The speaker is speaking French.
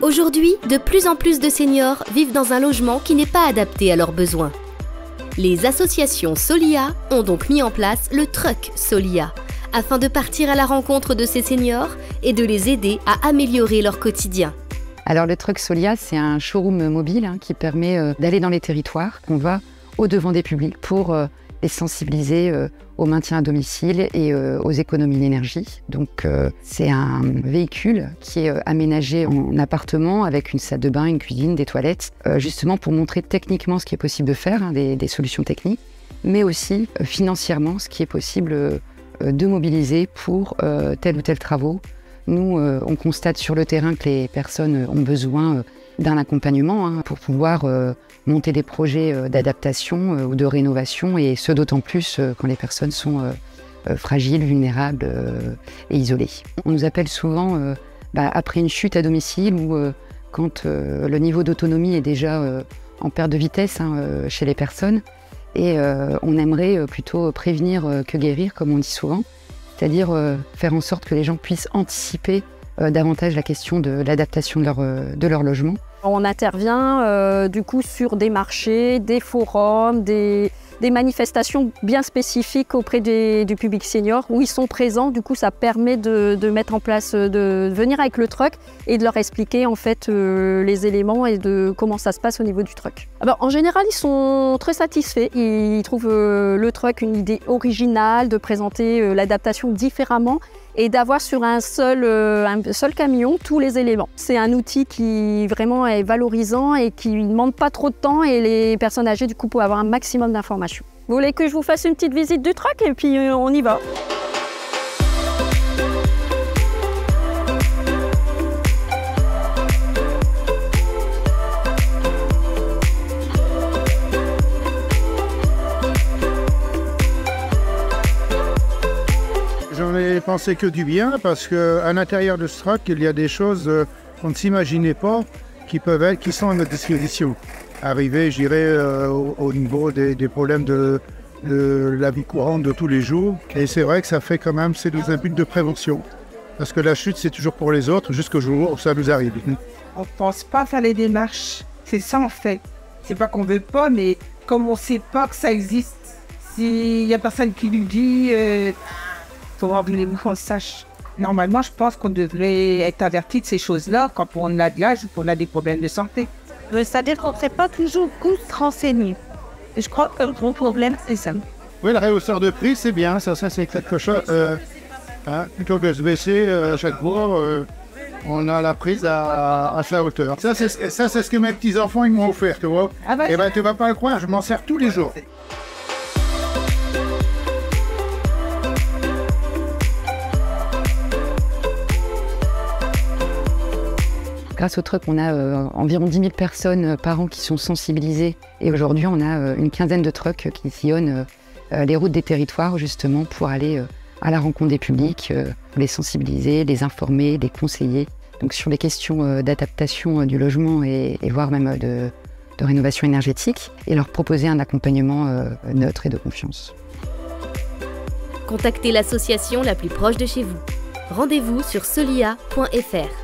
Aujourd'hui, de plus en plus de seniors vivent dans un logement qui n'est pas adapté à leurs besoins. Les associations Solia ont donc mis en place le Truck Solia, afin de partir à la rencontre de ces seniors et de les aider à améliorer leur quotidien. Alors le Truck Solia, c'est un showroom mobile qui permet d'aller dans les territoires. On va au-devant des publics pour les sensibiliser au maintien à domicile et aux économies d'énergie. Donc c'est un véhicule qui est aménagé en appartement avec une salle de bain, une cuisine, des toilettes, justement pour montrer techniquement ce qui est possible de faire, des solutions techniques, mais aussi financièrement ce qui est possible de mobiliser pour tel ou tel travaux. Nous, on constate sur le terrain que les personnes ont besoin d'un accompagnement pour pouvoir monter des projets d'adaptation ou de rénovation, et ce d'autant plus quand les personnes sont fragiles, vulnérables et isolées. On nous appelle souvent après une chute à domicile ou quand le niveau d'autonomie est déjà en perte de vitesse chez les personnes, et on aimerait plutôt prévenir que guérir, comme on dit souvent, c'est-à-dire faire en sorte que les gens puissent anticiper davantage la question de l'adaptation de leur logement. On intervient du coup sur des marchés, des forums, des manifestations bien spécifiques auprès du public senior où ils sont présents. Du coup, ça permet de mettre en place, de venir avec le truck et de leur expliquer en fait les éléments et de comment ça se passe au niveau du truck. Alors, en général, ils sont très satisfaits. Ils trouvent le truck une idée originale de présenter l'adaptation différemment et d'avoir sur un seul camion tous les éléments. C'est un outil qui vraiment est valorisant et qui ne demande pas trop de temps, et les personnes âgées du coup peuvent avoir un maximum d'informations. Vous voulez que je vous fasse une petite visite du truck et puis on y va? J'en ai pensé que du bien, parce qu'à l'intérieur de ce truck, il y a des choses qu'on ne s'imaginait pas qui sont à notre disposition. Arriver, je dirais, au niveau des problèmes de la vie courante de tous les jours. Et c'est vrai que ça fait quand même, c'est dans un but de prévention. Parce que la chute, c'est toujours pour les autres, jusqu'au jour où ça nous arrive. On ne pense pas faire les démarches. C'est ça en fait. C'est pas qu'on veut pas, mais comme on ne sait pas que ça existe, s'il n'y a personne qui nous dit... Comment voulez-vous qu'on le sache? Normalement, je pense qu'on devrait être averti de ces choses-là quand on a de l'âge ou qu'on a des problèmes de santé. C'est-à-dire qu'on ne serait pas toujours tous renseignés. Je crois que le gros problème, c'est ça. Oui, le rehausseur de prix, c'est bien. Ça c'est quelque chose. Plutôt que de se baisser à chaque fois, on a la prise à sa hauteur. Ça, c'est ce que mes petits-enfants m'ont offert, tu vois. Ah bah, et ben, tu vas pas le croire, je m'en sers tous les jours. Grâce au truck, on a environ 10 000 personnes par an qui sont sensibilisées. Et aujourd'hui, on a une quinzaine de trucks qui sillonnent les routes des territoires, justement, pour aller à la rencontre des publics, les sensibiliser, les informer, les conseiller. Donc sur les questions d'adaptation du logement et voire même de rénovation énergétique, et leur proposer un accompagnement neutre et de confiance. Contactez l'association la plus proche de chez vous. Rendez-vous sur solia.fr.